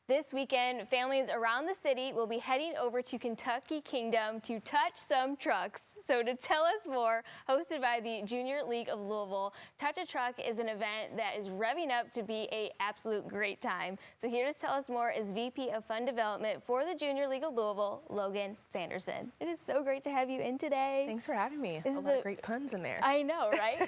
This weekend, families around the city will be heading over to Kentucky Kingdom to touch some trucks. So to tell us more, hosted by the Junior League of Louisville, Touch a Truck is an event that is revving up to be an absolute great time. So here to tell us more is VP of Fund Development for the Junior League of Louisville, Logan Sanderson. It is so great to have you in today. Thanks for having me. This a is lot of great puns in there. I know, right?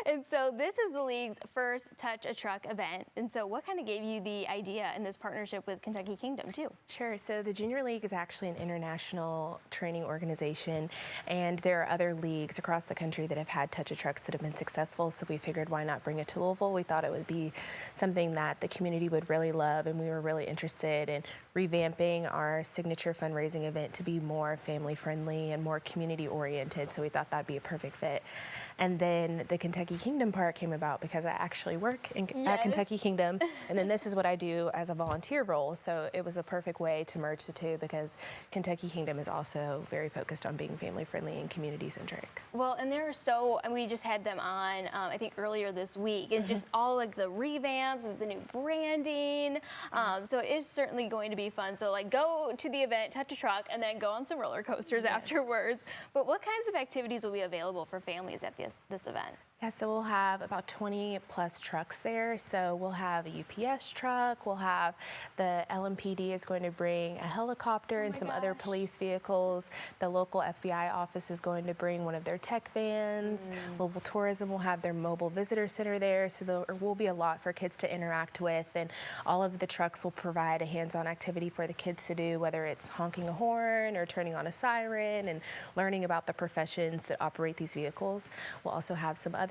And so this is the league's first Touch a Truck event. And so what kind of gave you the idea in this partnership with Kentucky Kingdom too? Sure. So the Junior League is actually an international training organization, and there are other leagues across the country that have had Touch a Trucks that have been successful. So we figured, why not bring it to Louisville? We thought it would be something that the community would really love, and we were really interested in revamping our signature fundraising event to be more family friendly and more community oriented. So we thought that'd be a perfect fit. And then the Kentucky Kingdom part came about because I actually work at Kentucky Kingdom, and then this is what I do as a volunteer role. So it was a perfect way to merge the two because Kentucky Kingdom is also very focused on being family friendly and community centric. Well, and and we just had them on, I think earlier this week, and just all like the revamps and the new branding. So it is certainly going to be fun. So like go to the event, touch a truck, and then go on some roller coasters afterwards. But what kinds of activities will be available for families at this event? Yeah, so we'll have about 20 plus trucks there. So we'll have a UPS truck, we'll have the LMPD is going to bring a helicopter and some other police vehicles. The local FBI office is going to bring one of their tech vans. Louisville Tourism will have their mobile visitor center there. So there will be a lot for kids to interact with, and all of the trucks will provide a hands-on activity for the kids to do, whether it's honking a horn or turning on a siren and learning about the professions that operate these vehicles. We'll also have some other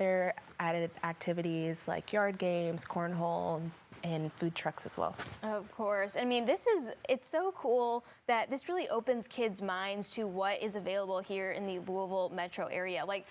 added activities like yard games, cornhole, and food trucks as well. Of course. I mean, it's so cool that this really opens kids' minds to what is available here in the Louisville metro area. Like,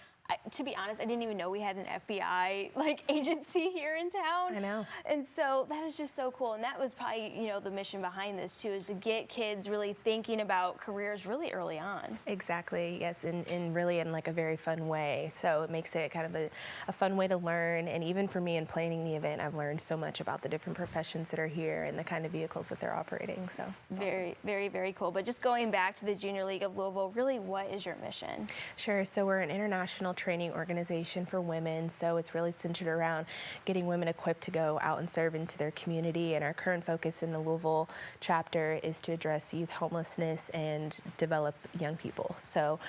to be honest, I didn't even know we had an FBI agency here in town. I know. And so that is just so cool. And that was probably, the mission behind this too, is to get kids really thinking about careers really early on. Exactly, yes, and really in like a very fun way. So it makes it kind of a fun way to learn. And even for me in planning the event, I've learned so much about the different professions that are here and the kind of vehicles that they're operating. So it's very, awesome. very, very cool. But just going back to the Junior League of Louisville, really what is your mission? Sure, so we're an international training organization for women, so it's really centered around getting women equipped to go out and serve into their community, and our current focus in the Louisville chapter is to address youth homelessness and develop young people. So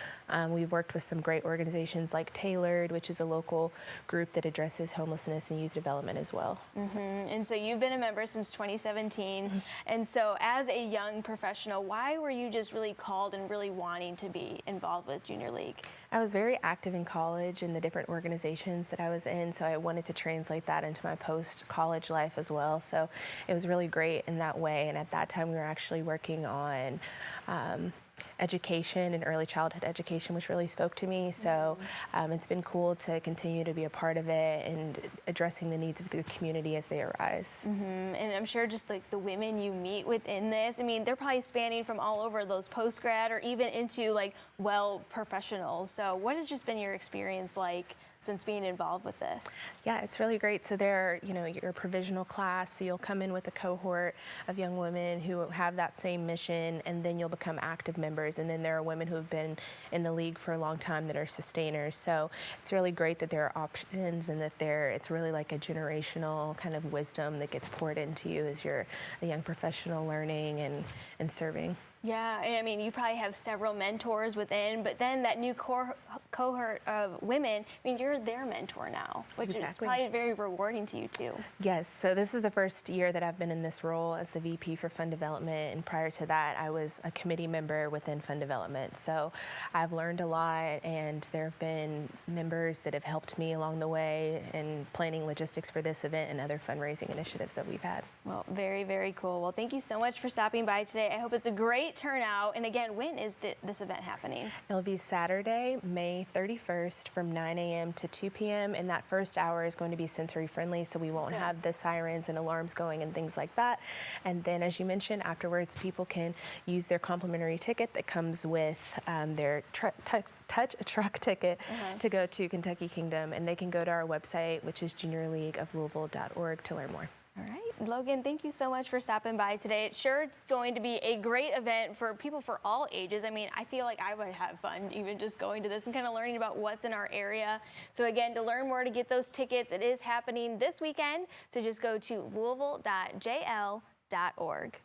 we've worked with some great organizations like Tailored, which is a local group that addresses homelessness and youth development as well. And so you've been a member since 2017, and so as a young professional, why were you just really called and really wanting to be involved with Junior League? I was very active in college in the different organizations that I was in, so I wanted to translate that into my post-college life as well. So it was really great in that way, and at that time we were actually working on education and early childhood education, which really spoke to me. So it's been cool to continue to be a part of it and addressing the needs of the community as they arise. And I'm sure just like the women you meet within this, I mean, they're probably spanning from all over those post-grad or even into professionals. So what has just been your experience like since being involved with this? Yeah, it's really great. So there, your provisional class, so you'll come in with a cohort of young women who have that same mission, and then you'll become active members. And then there are women who have been in the league for a long time that are sustainers. So it's really great that there are options and that it's really like a generational kind of wisdom that gets poured into you as you're a young professional learning and serving. Yeah, and I mean, you probably have several mentors within, but then that new cohort of women, I mean, you're their mentor now, which is probably very rewarding to you too. Yes, so this is the first year that I've been in this role as the VP for Fund Development, and prior to that, I was a committee member within Fund Development. So I've learned a lot, and there have been members that have helped me along the way in planning logistics for this event and other fundraising initiatives that we've had. Well, very, very cool. Well, thank you so much for stopping by today. I hope it's a great turnout. And again, when is this event happening? It'll be Saturday, May 31st from 9 a.m. to 2 p.m. And that first hour is going to be sensory friendly, so we won't have the sirens and alarms going and things like that. And then, as you mentioned, afterwards, people can use their complimentary ticket that comes with their Touch a Truck ticket to go to Kentucky Kingdom. And they can go to our website, which is juniorleagueoflouisville.org, to learn more. All right. Logan, thank you so much for stopping by today. It's sure going to be a great event for people for all ages. I mean, I feel like I would have fun even just going to this and kind of learning about what's in our area. So again, to learn more, to get those tickets, it is happening this weekend. So just go to louisville.jl.org.